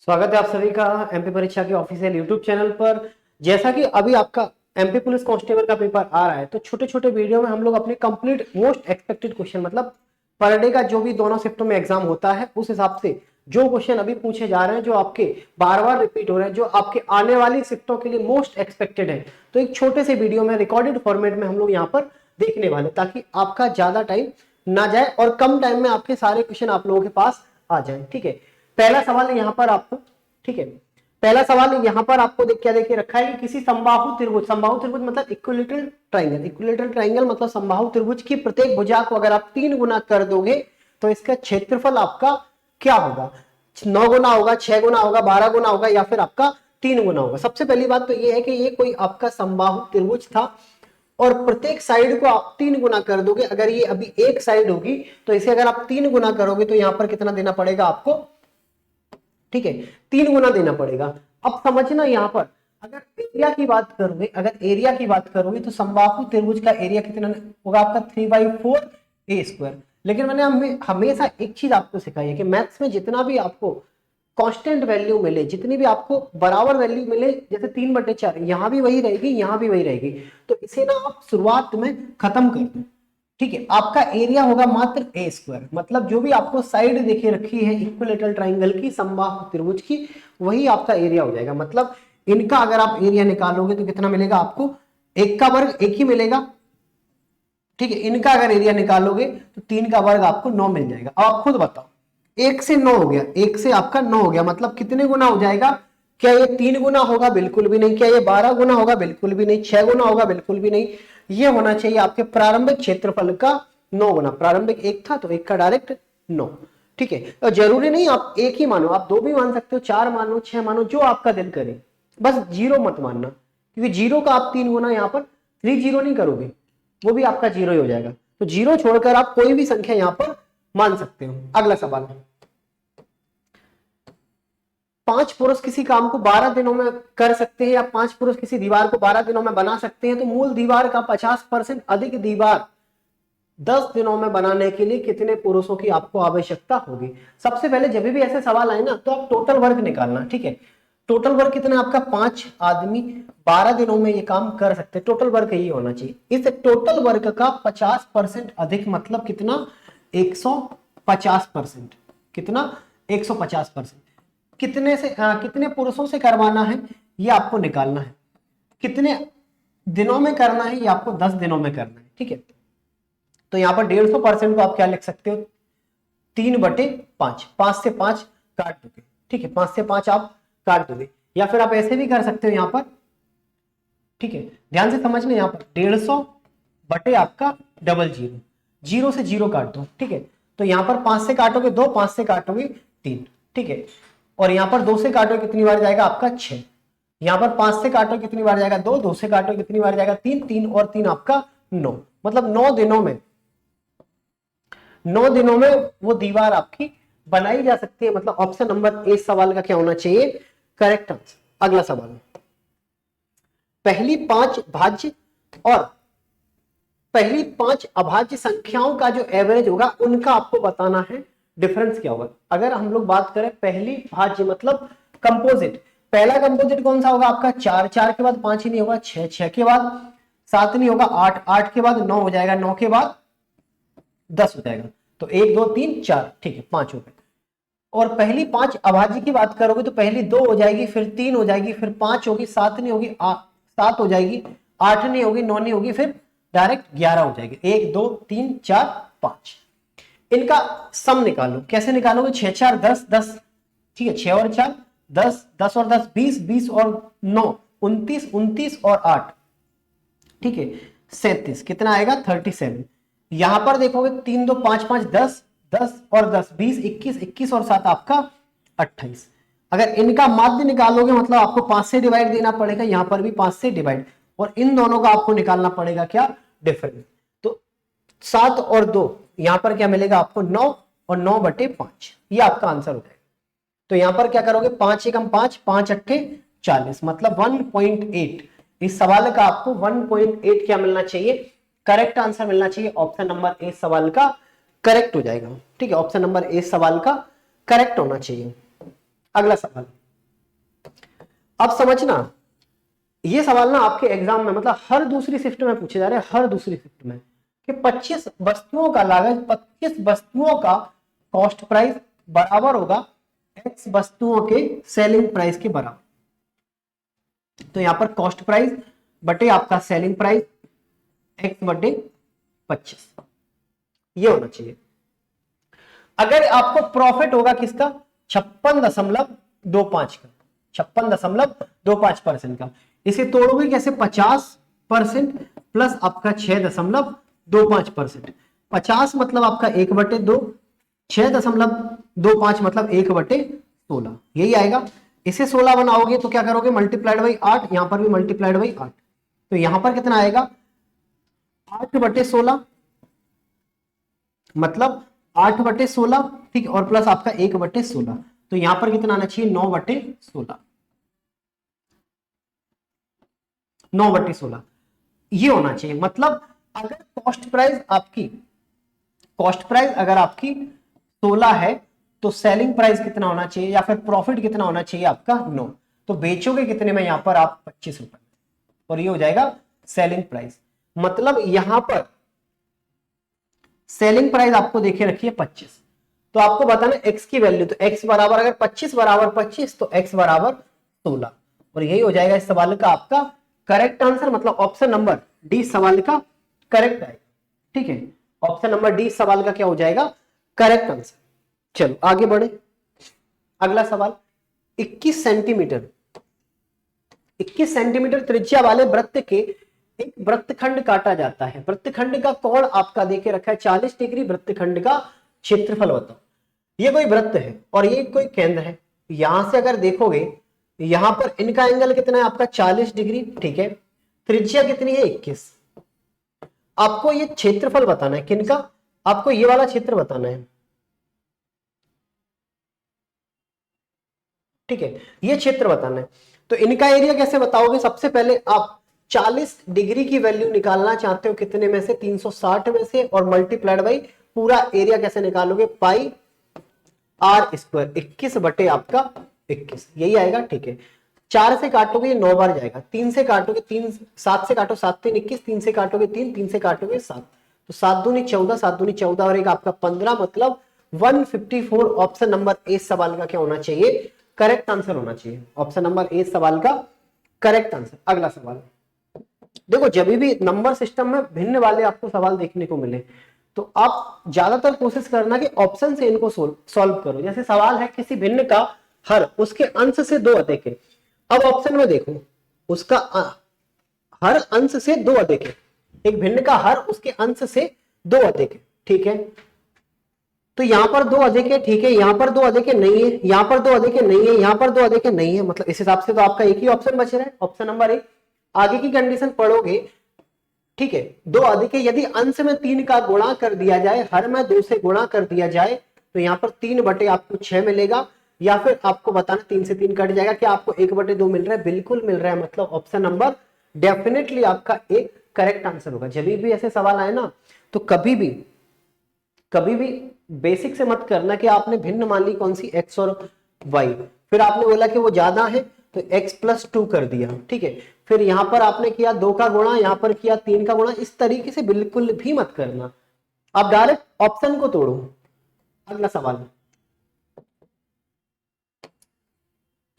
स्वागत है आप सभी का एमपी परीक्षा के ऑफिशियल यूट्यूब चैनल पर। जैसा कि अभी आपका एमपी पुलिस कांस्टेबल का पेपर आ रहा है, तो छोटे छोटे वीडियो में हम लोग अपने कंप्लीट मोस्ट एक्सपेक्टेड क्वेश्चन, मतलब पर डे का जो भी दोनों शिफ्टों में एग्जाम होता है उस हिसाब से जो क्वेश्चन अभी पूछे जा रहे हैं, जो आपके बार बार रिपीट हो रहे हैं, जो आपके आने वाली शिफ्टों के लिए मोस्ट एक्सपेक्टेड है, तो एक छोटे से वीडियो में रिकॉर्डेड फॉर्मेट में हम लोग यहाँ पर देखने वाले, ताकि आपका ज्यादा टाइम ना जाए और कम टाइम में आपके सारे क्वेश्चन आप लोगों के पास आ जाए। ठीक है, पहला सवाल है यहाँ पर आपको। ठीक है, पहला सवाल यहाँ पर आपको क्या देखिए रखा है कि किसी समबाहु त्रिभुज मतलब इक्विलेटरल ट्राइंगल मतलब समबाहु त्रिभुज की प्रत्येक भुजा को अगर आप 3 गुना कर दोगे तो इसका क्षेत्रफल आपका क्या होगा? 9 गुना होगा, 6 गुना होगा, 12 गुना होगा, या फिर आपका 3 गुना होगा। सबसे पहली बात तो ये है कि ये कोई आपका समबाहु त्रिभुज था और प्रत्येक साइड को आप 3 गुना कर दोगे। अगर ये अभी एक साइड होगी तो इसे अगर आप 3 गुना करोगे तो यहां पर कितना देना पड़ेगा आपको? ठीक है, 3 गुना देना पड़ेगा। अब समझना यहाँ पर अगर एरिया की बात करोगे तो समबाहु त्रिभुज का एरिया कितना होगा आपका? 3/4 ए स्क्वायर। लेकिन मैंने हमेशा एक चीज आपको सिखाई है कि मैथ्स में जितना भी आपको कांस्टेंट वैल्यू मिले, जितनी भी आपको बराबर वैल्यू मिले, जैसे 3/4 यहां भी वही रहेगी, यहां भी वही रहेगी, तो इसे ना आप शुरुआत में खत्म कर दो। ठीक है, आपका एरिया होगा मात्र ए स्क्वायर, मतलब जो भी आपको साइड देखिए रखी है इक्विलेटरल ट्राइंगल की, समबाहु त्रिभुज की, वही आपका एरिया हो जाएगा। मतलब इनका अगर आप एरिया निकालोगे तो कितना मिलेगा आपको? एक का वर्ग एक ही मिलेगा। ठीक है, इनका अगर एरिया निकालोगे तो 3 का वर्ग आपको 9 मिल जाएगा। अब आप खुद बताओ, 1 से 9 हो गया, 1 से आपका 9 हो गया, मतलब कितने गुना हो जाएगा? क्या ये 3 गुना होगा? बिल्कुल भी नहीं। क्या ये 12 गुना होगा? बिल्कुल भी नहीं। 6 गुना होगा? बिल्कुल भी नहीं। ये होना चाहिए आपके प्रारंभिक क्षेत्रफल का 9 गुना। प्रारंभिक 1 था तो 1 का डायरेक्ट 9। ठीक है, तो जरूरी नहीं आप एक ही मानो, आप 2 भी मान सकते हो, 4 मानो, 6 मानो, जो आपका दिल करे, बस जीरो मत मानना, क्योंकि जीरो का आप 3 गुना यहाँ पर 3 जीरो नहीं करोगे, वो भी आपका जीरो ही हो जाएगा। तो जीरो छोड़कर आप कोई भी संख्या यहां पर मान सकते हो। अगला सवाल है, 5 पुरुष किसी काम को 12 दिनों में कर सकते हैं, या 5 पुरुष किसी दीवार को 12 दिनों में बना सकते हैं, तो मूल दीवार का 50% अधिक दीवार 10 दिनों में बनाने के लिए कितने पुरुषों की आपको आवश्यकता होगी? सबसे पहले जब भी ऐसे सवाल आए ना, तो आप टोटल वर्क निकालना। ठीक है, टोटल वर्क कितना आपका? 5 आदमी 12 दिनों में ये काम कर सकते हैं। टोटल वर्क यही होना चाहिए। इस टोटल वर्क का 50% अधिक मतलब कितना? 150%। कितना? 150%। कितने पुरुषों से करवाना है ये आपको निकालना है। कितने दिनों में करना है ये आपको 10 दिनों में करना है। ठीक है, तो यहां पर 150% को आप क्या लिख सकते हो? 3/5। 5 से 5 काट दोगे। ठीक है, 5 से 5 आप काट दोगे, या फिर आप ऐसे भी कर सकते हो यहां पर। ठीक है, ध्यान से समझ लें, यहां पर 150 बटे आपका डबल जीरो, जीरो से जीरो काट दो। ठीक है, तो यहां पर 5 से काटोगे 2, 5 से काटोगे 3। ठीक है, और यहां पर 2 से काटो कितनी बार जाएगा आपका? 6। यहां पर 5 से काटो कितनी बार जाएगा? 2। 2 से काटो कितनी बार जाएगा? 3। 3 और 3 आपका 9। मतलब 9 दिनों में वो दीवार आपकी बनाई जा सकती है। मतलब ऑप्शन नंबर ए सवाल का क्या होना चाहिए? Correct answer. अगला सवाल, पहली 5 भाज्य और पहली 5 अभाज्य संख्याओं का जो एवरेज होगा उनका आपको बताना है डिफरेंस क्या होगा। अगर हम लोग बात करें पहली भाज्य मतलब कंपोजिट, पहला कंपोजिट कौन सा होगा आपका? 4। 4 के बाद 5 ही नहीं होगा, 6। 6 के बाद 7 नहीं होगा, 8। 8 के बाद 9 हो जाएगा, 9 के बाद 10 हो जाएगा, तो 1 2 3 4। ठीक है, 5 हो गए। और पहली 5 अभाज्य की बात करोगे तो पहली 2 हो जाएगी, फिर 3 हो जाएगी, फिर 5 होगी, 7 नहीं होगी, 7 हो जाएगी, 8 नहीं होगी, 9 नहीं होगी, फिर डायरेक्ट 11 हो जाएगी। 1 2 3 4 5। इनका सम निकालो। कैसे निकालोगे? 6 4 10 10। ठीक है, 6 और 4 10, 10 और 10 20, 20 और 9 29, 29 और 8, ठीक है 37। कितना आएगा? 37। यहां पर देखोगे 3 2 5 5 10, 10 और 10 20, 21, 21 और 7 आपका 28। अगर इनका माध्य निकालोगे मतलब आपको 5 से डिवाइड देना पड़ेगा, यहां पर भी 5 से डिवाइड, और इन दोनों का आपको निकालना पड़ेगा क्या? डिफरेंस। तो 7 और 2, यहां पर क्या मिलेगा आपको? 9, और 9/5, ये आपका आंसर हो जाएगा। तो यहां पर क्या करोगे? 5 एकम 5, 5 अट्ठे 40, मतलब 1.8। इस सवाल का आपको 1.8 क्या मिलना चाहिए? करेक्ट आंसर मिलना चाहिए। ऑप्शन नंबर ए सवाल का करेक्ट हो जाएगा। ठीक है, ऑप्शन नंबर ए सवाल का करेक्ट होना चाहिए। अगला सवाल, अब समझना, ये सवाल ना आपके एग्जाम में मतलब हर दूसरी शिफ्ट में पूछे जा रहे हैं, हर दूसरी शिफ्ट में, कि 25 वस्तुओं का लागत, 25 वस्तुओं का कॉस्ट प्राइस बराबर होगा x वस्तुओं के सेलिंग प्राइस के बराबर। तो यहां पर कॉस्ट प्राइस बटे आपका सेलिंग प्राइस x बटे 25, ये होना चाहिए। अगर आपको प्रॉफिट होगा किसका, 56.25 का, 56.25% का, इसे तोड़ोगे कैसे, 50% प्लस आपका 6.25%। 50 मतलब आपका 1/2, 6.25 मतलब 1/16, यही आएगा। इसे 16 बनाओगे तो क्या करोगे, मल्टीप्लाइड बाई 8, यहां पर भी मल्टीप्लाइड बाई 8, तो यहां पर कितना आएगा, 8/16 मतलब 8/16, ठीक, और प्लस आपका 1/16, तो यहां पर कितना आना चाहिए, 9/16, 9/16 ये होना चाहिए। मतलब अगर कॉस्ट प्राइस अगर आपकी 16 है तो सेलिंग प्राइस कितना होना चाहिए, या फिर प्रॉफिट कितना होना चाहिए आपका 9, तो बेचोगे कितने में, यहां पर आप 25 रुपए, और ये हो जाएगा सेलिंग प्राइस। मतलब यहां पर सेलिंग प्राइस आपको देखे रखिए 25, तो आपको बताना x की वैल्यू, तो x बराबर अगर 25 बराबर 25 तो x बराबर 16, और यही हो जाएगा इस सवाल का आपका करेक्ट आंसर, मतलब ऑप्शन नंबर डी सवाल का करेक्ट आएगा। ठीक है, ऑप्शन नंबर डी सवाल का क्या हो जाएगा, करेक्ट आंसर। चलो आगे बढ़े, अगला सवाल, 21 सेंटीमीटर 21 सेंटीमीटर त्रिज्या वाले वृत्त के एक वृत्तखंड काटा जाता है। वृत्तखंड का कोण आपका देके रखा है 40 डिग्री, वृत्तखंड का क्षेत्रफल बताओ। ये कोई वृत्त है और ये कोई केंद्र है, यहां से अगर देखोगे यहां पर इनका एंगल कितना है आपका 40 डिग्री, ठीक है, त्रिज्या कितनी है 21। आपको ये क्षेत्रफल बताना है, किनका, आपको ये वाला क्षेत्र बताना है, ठीक है, ये क्षेत्र बताना है। तो इनका एरिया कैसे बताओगे, सबसे पहले आप 40 डिग्री की वैल्यू निकालना चाहते हो कितने में से, 360 में से, और मल्टीप्लाइड बाई पूरा एरिया कैसे निकालोगे, पाई आर स्क्वायर, 21 बटे आपका 21, यही आएगा। ठीक है, 4 से काटोगे 9 बार जाएगा, 3 से काटोगे 3, 7 से काटो 7 3 21, 3 से काटोगे 3, 3 से काटोगे 7, तो 7 दूनी 14, 7 दूनी 14 और एक आपका 15, मतलब 154। ऑप्शन नंबर ए सवाल का क्या होना चाहिए, करेक्ट आंसर होना चाहिए। ऑप्शन नंबर ए सवाल का करेक्ट आंसर। अगला सवाल देखो, जब भी नंबर सिस्टम में भिन्न वाले आपको सवाल देखने को मिले तो आप ज्यादातर कोशिश करना कि ऑप्शन से इनको सॉल्व करो। जैसे सवाल है किसी भिन्न का हर उसके अंश से 2 अधिक है, अब ऑप्शन में देखो उसका हर अंश से 2 अधिक है, एक भिन्न का हर उसके अंश से 2 अधिक है, ठीक है, तो यहां पर 2 अधिक है, ठीक है, यहां पर 2 अधिक है, नहीं है, यहां पर 2 अधिक है, नहीं है, यहां पर 2 अधिक है, नहीं है, मतलब इस हिसाब से तो आपका एक ही ऑप्शन बच रहा है, ऑप्शन नंबर ए। आगे की कंडीशन पढ़ोगे, ठीक है, 2 अधिक है, यदि अंश में 3 का गुणा कर दिया जाए, हर में 2 से गुणा कर दिया जाए, तो यहाँ पर 3 बटे आपको 6 मिलेगा, या फिर आपको बताना 3 से 3 कट जाएगा, क्या आपको 1/2 मिल रहा है, बिल्कुल मिल रहा है, मतलब ऑप्शन नंबर डेफिनेटली आपका एक करेक्ट आंसर होगा। जब भी ऐसे सवाल आए ना तो कभी भी बेसिक से मत करना कि आपने भिन्न मान ली कौन सी x और y, फिर आपने बोला कि वो ज्यादा है तो x + 2 कर दिया, ठीक है, फिर यहां पर आपने किया 2 का गुणा, यहां पर किया 3 का गुणा, इस तरीके से बिल्कुल भी मत करना, आप डायरेक्ट ऑप्शन को तोड़ो। अगला सवाल,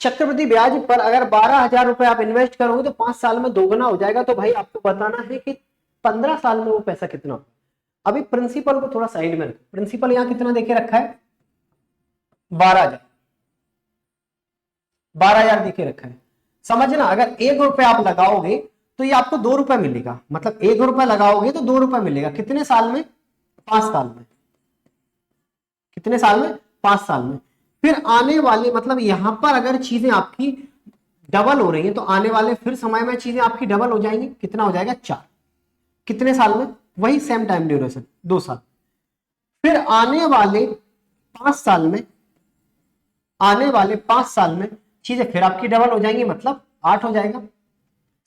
चक्रवृद्धि ब्याज पर अगर 12,000 रुपए आप इन्वेस्ट करोगे तो 5 साल में दोगुना हो जाएगा, तो भाई आपको बताना है कि 15 साल में वो पैसा कितना होगा। अभी प्रिंसिपल को थोड़ा साइड में रखो, प्रिंसिपल यहां कितना देके रखा है, 12,000, 12,000 देके रखा है। समझना, अगर 1 रुपए आप लगाओगे तो ये आपको 2 रुपए मिलेगा, मतलब 1 रुपए लगाओगे तो 2 रुपए मिलेगा, कितने साल में, 5 साल में, कितने साल में, 5 साल में। फिर आने वाले, मतलब यहां पर अगर चीजें आपकी डबल हो रही है तो आने वाले फिर समय में चीजें आपकी डबल हो जाएंगी, कितना हो जाएगा, 4, कितने साल में, वही सेम टाइम ड्यूरेशन 2 साल। फिर आने वाले 5 साल में, आने वाले 5 साल में चीजें फिर आपकी डबल हो जाएंगी, मतलब 8 हो जाएगा,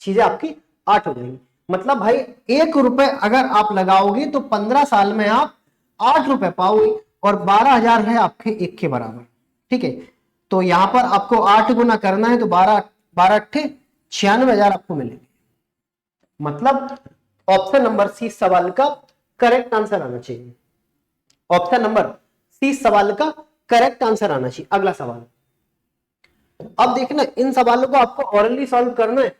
चीजें आपकी 8 हो जाएंगी। मतलब भाई 1 रुपए अगर आप लगाओगे तो 15 साल में आप 8 रुपए पाओगे, और 12,000 है आपके 1 के बराबर, ठीक है। तो यहां पर आपको 8 गुना करना है तो 12 12 अट्ठे 96,000 आपको मिलेंगे। मतलब ऑप्शन नंबर सी सवाल का करेक्ट आंसर आना चाहिए। ऑप्शन नंबर सी सवाल का करेक्ट आंसर आना चाहिए। अगला सवाल, अब देखना इन सवालों को आपको ऑरली सॉल्व करना है।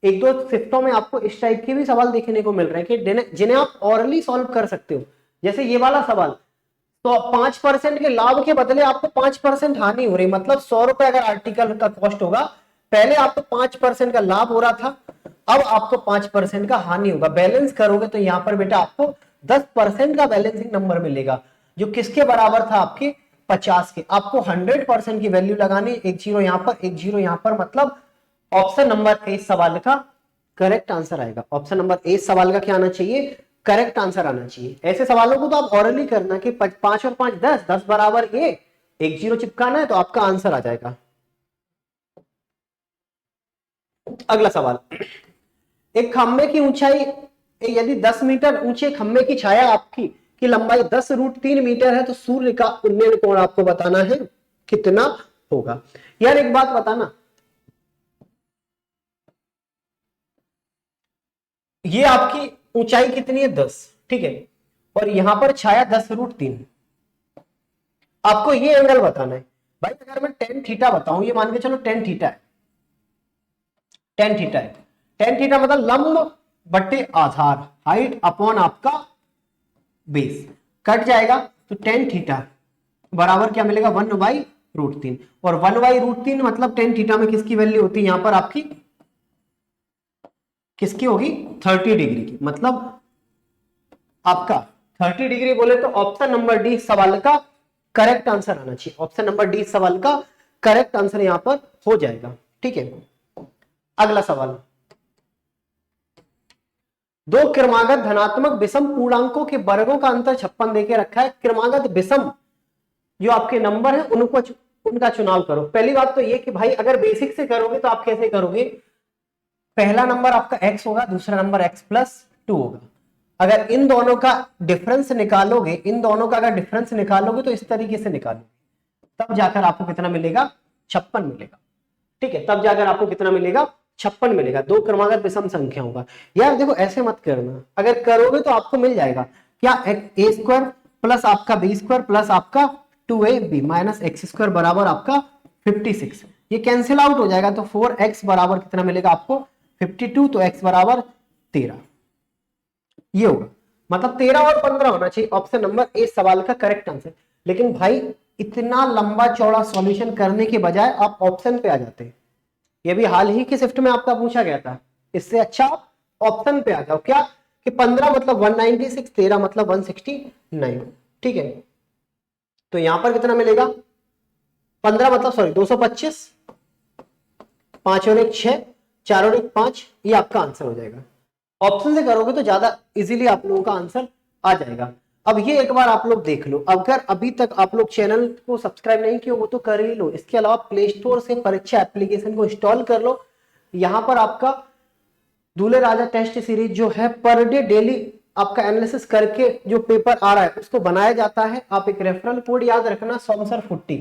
एक दो शिफ्टों में आपको इस टाइप के भी सवाल देखने को मिल रहे हैं कि जिन्हें आप ऑरली सॉल्व कर सकते हो। जैसे ये वाला सवाल, तो 5% के लाभ के बदले आपको 5% हानि हो रही, मतलब 100 रुपए अगर आर्टिकल का कॉस्ट होगा, पहले आपको 5% का लाभ हो रहा था, अब आपको 5% का हानि होगा। बैलेंस करोगे तो यहां पर बेटा आपको 10% का बैलेंसिंग नंबर मिलेगा, जो किसके बराबर था, आपके 50 के। आपको 100% की वैल्यू लगानी, एक जीरो यहां पर, एक जीरो यहां पर, मतलब ऑप्शन नंबर ए सवाल का करेक्ट आंसर आएगा। ऑप्शन नंबर ए सवाल का क्या आना चाहिए, करेक्ट आंसर आना चाहिए। ऐसे सवालों को तो आप ऑरली करना कि 5 और 5 10, 10 बराबर ए, एक जीरो चिपकाना है तो आपका आंसर आ जाएगा। अगला सवाल, एक खंबे की ऊंचाई, यदि 10 मीटर ऊंचे खंबे की छाया आपकी की लंबाई 10√3 मीटर है तो सूर्य का उन्नयन कोण आपको बताना है कितना होगा। यार एक बात बताना, ये आपकी ऊंचाई कितनी है 10, ठीक है, और यहां पर छाया 10√3, आपको ये एंगल बताना है। भाई अगर मैं टेन थीटा बताऊं, ये मान के चलो टेन थीटा है, टेन थीटा है, टेन थीटा मतलब लंब बट्टे आधार, हाइट अपॉन आपका बेस, कट जाएगा तो टेन थीटा बराबर क्या मिलेगा, 1/√3। और 1/√3 मतलब टेन थीटा में किसकी वैल्यू होती है, यहां पर आपकी किसकी होगी, 30 डिग्री की। मतलब आपका 30 डिग्री बोले तो ऑप्शन नंबर डी सवाल का करेक्ट आंसर आना चाहिए। ऑप्शन नंबर डी सवाल का करेक्ट आंसर यहां पर हो जाएगा, ठीक है। अगला सवाल, दो क्रमागत धनात्मक विषम पूर्णांकों के वर्गों का अंतर 56 देके रखा है। क्रमागत विषम जो आपके नंबर है उनको उनका चुनाव करो। पहली बात तो ये कि भाई अगर बेसिक से करोगे तो आप कैसे करोगे, पहला नंबर आपका x होगा, दूसरा नंबर x+2 होगा। अगर इन दोनों का डिफरेंस निकालोगे, इन दोनों का अगर डिफरेंस निकालोगे तो इस तरीके से निकालोगे, तब जाकर आपको कितना मिलेगा, 56 मिलेगा, ठीक है। तब जाकर आपको कितना मिलेगा, 56 मिलेगा, दो क्रमागत विषम संख्या होगा। यार देखो ऐसे मत करना, अगर करोगे तो आपको मिल जाएगा क्या, a² प्लस आपका b² प्लस आपका 2ab माइनस x² बराबर आपका 56, ये कैंसिल आउट हो जाएगा तो 4x बराबर कितना मिलेगा आपको 52, तो x बराबर 13, ये होगा। मतलब 13 और 15 होना चाहिए ऑप्शन नंबर ए सवाल का करेक्ट आंसर। लेकिन भाई इतना लंबा चौड़ा सॉल्यूशन करने के बजाय आप ऑप्शन पे आ जाते हैं, ये भी हाल ही के शिफ्ट में आपका पूछा गया था, इससे अच्छा आप ऑप्शन पे आ जाओ। क्या कि 15 मतलब 196, 13 मतलब 169, ठीक है। तो यहां पर कितना मिलेगा, 15 मतलब सॉरी 225, 5 और 1 6, 4 और 1 5, ये आपका आंसर हो जाएगा। ऑप्शन से करोगे तो ज्यादा इजीली आप लोगों का आंसर आ जाएगा। अब ये एक बार आप लोग देख लो, अगर अभी तक आप लोग चैनल को सब्सक्राइब नहीं किया वो तो कर ही लो। इसके अलावा प्ले स्टोर से परीक्षा एप्लीकेशन को इंस्टॉल कर लो। यहां पर आपका दूल्हे राजा टेस्ट सीरीज जो है पर डे डेली आपका एनालिसिस करके जो पेपर आ रहा है उसको बनाया जाता है। आप एक रेफरल कोड याद रखना, SOMSER40,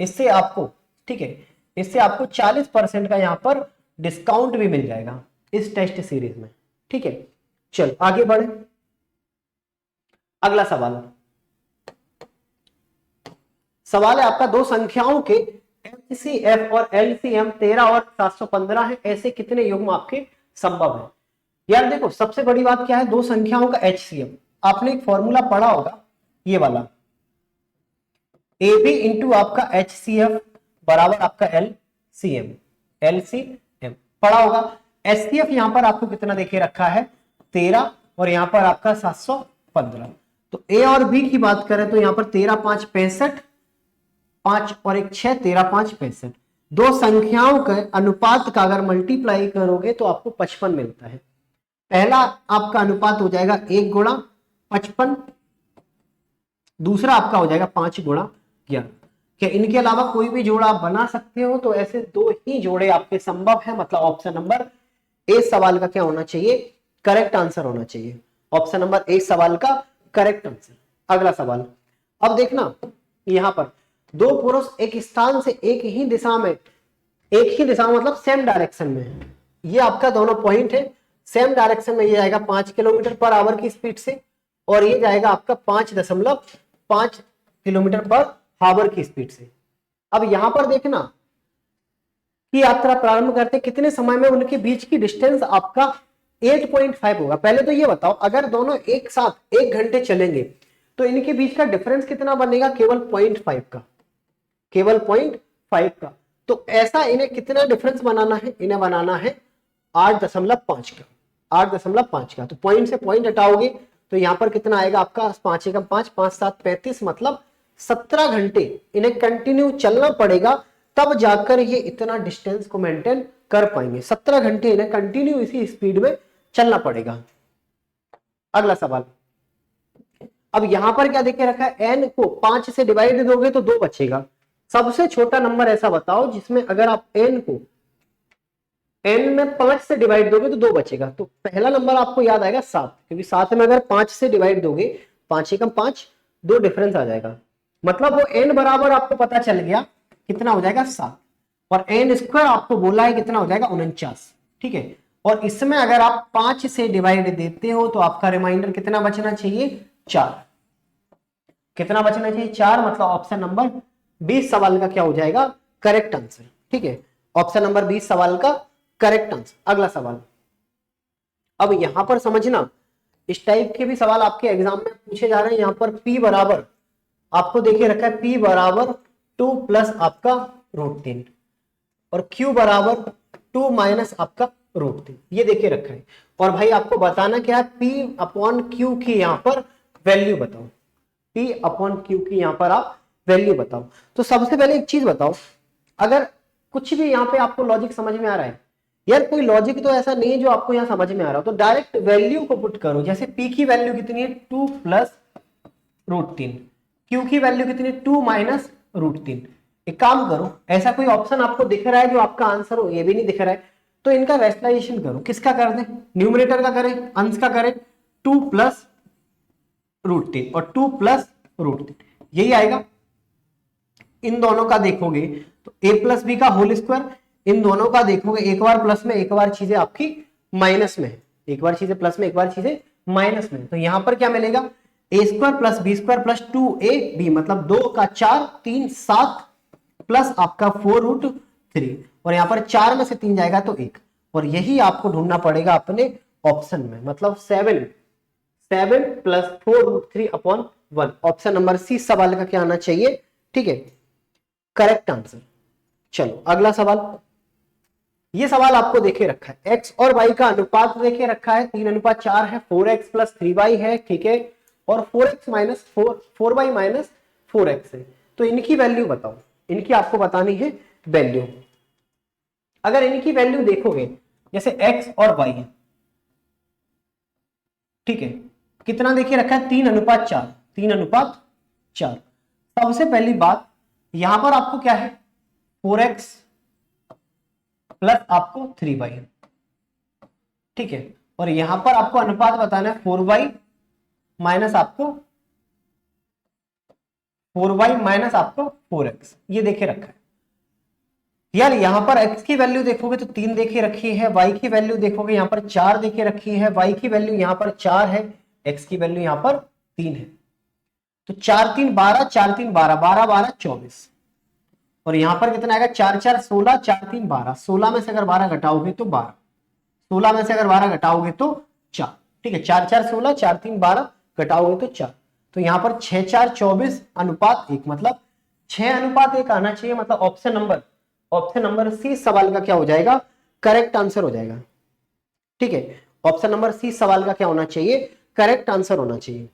इससे आपको, ठीक है, इससे आपको 40% का यहां पर डिस्काउंट भी मिल जाएगा इस टेस्ट सीरीज में, ठीक है। चल आगे बढ़े, अगला सवाल, सवाल है आपका, दो संख्याओं के HCF और LCM 13 और 715 है, ऐसे कितने युग्म आपके संभव है। यार देखो सबसे बड़ी बात क्या है, दो संख्याओं का HCM, आपने एक फॉर्मूला पढ़ा होगा ये वाला, AB इंटू आपका HCF बराबर आपका LCM, LCM पढ़ा होगा। SCF यहां पर आपको कितना देखे रखा है 13, और यहां पर आपका 715। तो A और B की बात करें तो यहां पर 13 5 65, 5 और 1 6, 13 5 65। दो संख्याओं के अनुपात का अगर मल्टीप्लाई करोगे तो आपको 55 मिलता है। पहला आपका अनुपात हो जाएगा 1 गुणा 55, दूसरा आपका हो जाएगा 5 गुणा 11। क्या इनके अलावा कोई भी जोड़ा आप बना सकते हो, तो ऐसे दो ही जोड़े आपके संभव है। मतलब ऑप्शन नंबर ए सवाल का क्या होना चाहिए, करेक्ट आंसर होना चाहिए। ऑप्शन नंबर ए सवाल का करेक्ट आंसर। अगला सवाल, अब देखना यहां पर दो पुरुष एक स्थान से एक ही दिशा में मतलब सेम डायरेक्शन में है, ये आपका दोनों पॉइंट है सेम डायरेक्शन में, ये जाएगा 5 किलोमीटर पर आवर की स्पीड से और ये जाएगा आपका 5.5 किलोमीटर पर आवर की स्पीड से। अब यहां पर देखना कि यात्रा प्रारंभ करते कितने समय में उनके बीच की डिस्टेंस आपका 8.5 होगा। पहले तो ये बताओ, अगर दोनों एक साथ 1 घंटे चलेंगे तो इनके बीच का डिफरेंस कितना बनेगा? केवल 0.5 का, केवल 0.5 का। तो ऐसा इन्हें कितना डिफरेंस बनाना है? इन्हें बनाना है 8.5 का, 8.5 का। तो पॉइंट से पॉइंट हटाओगे तो यहां पर कितना आएगा आपका? 5 एकम 5, 5 7 35, मतलब 17 घंटे इन्हें कंटिन्यू चलना पड़ेगा, तब जाकर ये इतना डिस्टेंस को मेंटेन कर पाएंगे। 17 घंटे इन्हें कंटिन्यू इसी स्पीड में चलना पड़ेगा। अगला सवाल, अब यहां पर क्या देखे रखा है? n को 5 से डिवाइड दोगे तो 2 बचेगा। सबसे छोटा नंबर ऐसा बताओ जिसमें अगर आप n को n में 5 से डिवाइड दोगे तो 2 बचेगा। तो पहला नंबर आपको याद आएगा 7, क्योंकि 7 में अगर 5 से डिवाइड दोगे 5 एकम 5, 2 डिफरेंस आ जाएगा, मतलब वो n बराबर आपको पता चल गया कितना हो जाएगा? 7। और n स्क्वायर आपको बोला है कितना हो जाएगा? 49। ठीक है, और इसमें अगर आप 5 से डिवाइड देते हो तो आपका रिमाइंडर कितना बचना चाहिए? 4। कितना बचना चाहिए? 4, मतलब ऑप्शन नंबर 20 सवाल का क्या हो जाएगा? Correct answer. ठीक है, ऑप्शन नंबर 20 सवाल का करेक्ट आंसर। अगला सवाल, अब यहां पर समझना, इस टाइप के भी सवाल आपके एग्जाम में पूछे जा रहे हैं। यहां पर p बराबर आपको देखिए रखा है, p बराबर 2 प्लस आपका √3 और q बराबर 2 माइनस आपका √3, ये देखिए रखा है। और भाई आपको बताना क्या है? p अपॉन q की यहां पर वैल्यू बताओ, p अपॉन q की यहां पर आप वैल्यू बताओ। तो सबसे पहले एक चीज बताओ, अगर कुछ भी यहां पे आपको लॉजिक समझ में आ रहा है, यार कोई लॉजिक तो ऐसा नहीं है जो आपको यहां समझ में आ रहा हो, तो डायरेक्ट वैल्यू को पुट करो। जैसे p की वैल्यू कितनी है? 2 प्लस √3, q की वैल्यू कितनी है? 2 माइनस √3। एक काम करो, ऐसा कोई ऑप्शन आपको दिख रहा है जो आपका आंसर हो? ये भी नहीं दिख रहा है, तो इनका रैशनलाइजेशन करो। किसका कर दें? न्यूमरेटर का करें, अंश का करें। 2 प्लस √3 और 2 प्लस √3, यही आएगा। इन दोनों का देखोगे तो a प्लस बी का होल स्क्वायर, इन दोनों का देखोगे एक बार प्लस में, एक बार चीजें आपकी माइनस में है, एक बार चीजें प्लस में, एक बार चीजें माइनस में। तो यहां पर क्या मिलेगा? a square plus B square plus 2ab, मतलब 2 का 4, 3 7 प्लस आपका 4√3, और यहां पर 4 में से 3 जाएगा तो 1, और यही आपको ढूंढना पड़ेगा अपने ऑप्शन में, मतलब 7 plus 4√3 upon 1। Option number C सवाल का क्या आना चाहिए? ठीक है, करेक्ट आंसर। चलो अगला सवाल, ये सवाल आपको देखे रखा है, x और y का अनुपात देखे रखा है, 3:4 है, 4x प्लस 3y है, ठीक है, और 4x minus 4y minus 4x है। तो इनकी वैल्यू बताओ, इनकी आपको बतानी है वैल्यू। अगर इनकी वैल्यू देखोगे, जैसे x और y है, ठीक है, कितना देखिए रखा है? 3:4, 3:4। सबसे पहली बात, यहां पर आपको क्या है? 4x प्लस आपको 3y, ठीक है, और यहां पर आपको अनुपात बताना है 4y माइनस आपको 4x, ये देखे रखा है। यार यहां पर x की वैल्यू देखोगे तो 3 देखे रखी है, y की वैल्यू देखोगे यहां पर 4 देखे रखी है, y की वैल्यू यहां पर 4 है, x की वैल्यू यहां पर 3 है। तो 4 3 12, 4 3 12, 12 12 24, और यहां पर कितना आएगा? 4 4 16, 4 3 12, 16 में से अगर 12 घटाओगे तो 12, 16 में से अगर 12 घटाओगे तो 4, ठीक है, 4 4 16, 4 3 12 घटाओगे तो 4। तो यहां पर 6 4 24 अनुपात 1, मतलब 6:1 आना चाहिए, मतलब ऑप्शन नंबर सी सवाल का क्या हो जाएगा? करेक्ट आंसर हो जाएगा। ठीक है, ऑप्शन नंबर सी सवाल का क्या होना चाहिए? करेक्ट आंसर होना चाहिए।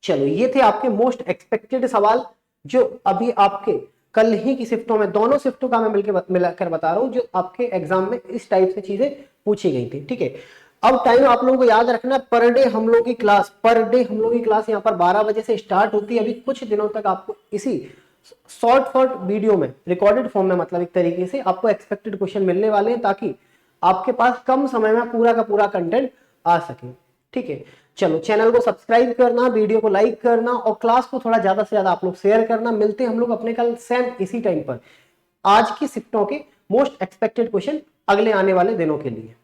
चलो ये थे आपके मोस्ट एक्सपेक्टेड सवाल जो अभी आपके कल ही की शिफ्टों में, दोनों शिफ्टों का मैं मिलाकर बता रहा हूं, जो आपके एग्जाम में इस टाइप से चीजें पूछी गई थी। ठीक है, अब टाइम आप लोगों को याद रखना, पर डे हम लोग की क्लास यहाँ पर 12 बजे से स्टार्ट होती है। अभी कुछ दिनों तक आपको इसी शॉर्ट वीडियो में, रिकॉर्डेड फॉर्म में, मतलब एक तरीके से आपको एक्सपेक्टेड क्वेश्चन मिलने वाले हैं, ताकि आपके पास कम समय में पूरा का पूरा कंटेंट आ सके। ठीक है, चलो चैनल को सब्सक्राइब करना, वीडियो को लाइक करना और क्लास को थोड़ा ज्यादा से ज्यादा आप लोग शेयर करना। मिलते हैं हम लोग अपने कल सेम इसी टाइम पर आज की शिफ्टों के मोस्ट एक्सपेक्टेड क्वेश्चन अगले आने वाले दिनों के लिए।